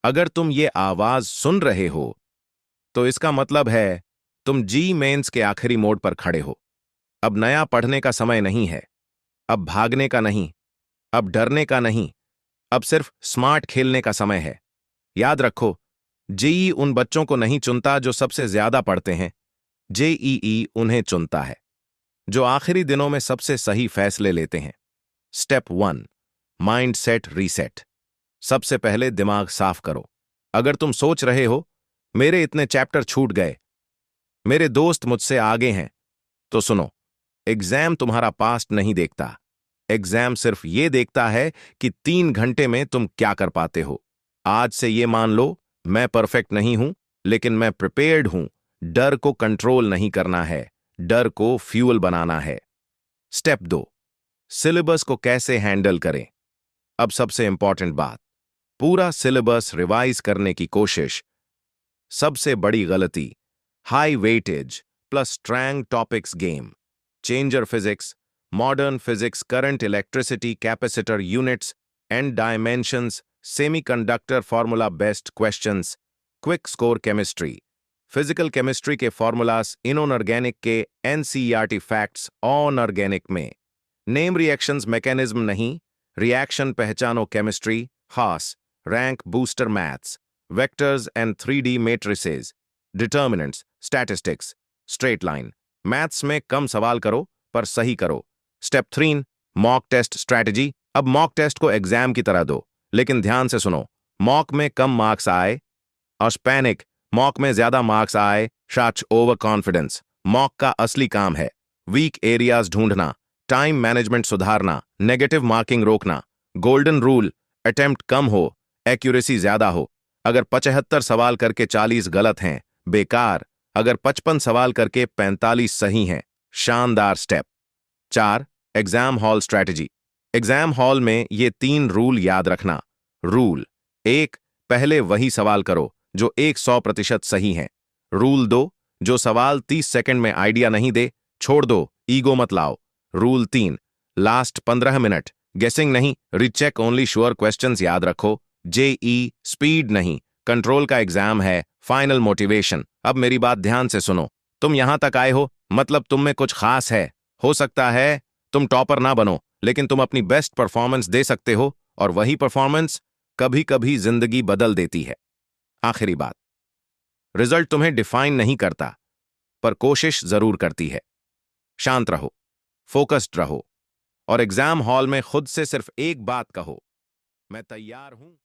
अगर तुम ये आवाज सुन रहे हो तो इसका मतलब है तुम जी मेंस के आखिरी मोड पर खड़े हो। अब नया पढ़ने का समय नहीं है। अब भागने का नहीं। अब डरने का नहीं। अब सिर्फ स्मार्ट खेलने का समय है। याद रखो, जेई उन बच्चों को नहीं चुनता जो सबसे ज्यादा पढ़ते हैं। जेईई उन्हें चुनता है जो आखिरी दिनों में सबसे सही फैसले लेते हैं। Step 1, mind set reset. सबसे पहले दिमाग साफ करो। अगर तुम सोच रहे हो मेरे इतने चैप्टर छूट गए, मेरे दोस्त मुझसे आगे हैं, तो सुनो, एग्जाम तुम्हारा पास्ट नहीं देखता। एग्जाम सिर्फ ये देखता है कि 3 घंटे में तुम क्या कर पाते हो। आज से ये मान लो, मैं परफेक्ट नहीं हूं, लेकिन मैं प्रिपेयर्ड हूं। डर को कंट्रोल नहीं करना है, डर को फ्यूल बनाना है। स्टेप 2, सिलेबस को कैसे हैंडल करें। अब सबसे इंपॉर्टेंट बात, पूरा सिलेबस रिवाइज करने की कोशिश। सबसे बड़ी गलती, high weightage plus Strang topics game. Changer physics, modern physics, current electricity, capacitor units and dimensions, semiconductor formula based questions, quick score chemistry, physical chemistry के formulas inorganic के NCERT facts on organic में, name reactions mechanism नहीं, reaction पहचानो chemistry, खास, rank booster maths, vectors and 3D matrices, determinants, statistics, straight line, maths में कम सवाल करो पर सही करो। Step 3, mock test strategy. अब मॉक टेस्ट को एग्जाम की तरह दो, लेकिन ध्यान से सुनो। मॉक में कम मार्क्स आए और पैनिक, मॉक में ज्यादा मार्क्स आए शाच ओवर कॉन्फिडेंस। मॉक का असली काम है वीक एरियाज ढूंढना, टाइम मैनेजमेंट सुधारना, नेगेटिव मार्किंग रोकना। गोल्डन रूल, अटेम्प्ट कम हो, एक्यूरेसी ज्यादा हो। अगर 75 सवाल करके 40 गलत हैं, बेकार। अगर 55 सवाल करके 45 सही हैं, शानदार step. 4, exam hall strategy. Exam hall में ये 3 रूल याद रखना। रूल 1, पहले वही सवाल करो जो 100% सही हैं। रूल 2, जो सवाल 30 सेकंड में आइडिया नहीं दे, छोड़ दो, ईगो मत लाओ। रूल 3, लास्ट 15 मिनट गेसिंग नहीं, रीचेक ओनली श्योर क्वेश्चंस याद रखो। जेई स्पीड नहीं, कंट्रोल का एग्जाम है, फाइनल मोटिवेशन। अब मेरी बात ध्यान से सुनो। तुम यहां तक आए हो मतलब तुम में कुछ खास है। हो सकता है तुम टॉपर ना बनो, लेकिन तुम अपनी बेस्ट परफॉर्मेंस दे सकते हो, और वही परफॉर्मेंस कभी कभी जिंदगी बदल देती है। आखिरी बात, रिजल्ट तुम्हें डिफाइन नहीं करता, पर कोशिश जरूर करती है। शांत रहो, फोकस्ड रहो, और एग्जाम हॉल में खुद से सिर्फ एक बात कहो, मैं तैयार हूं।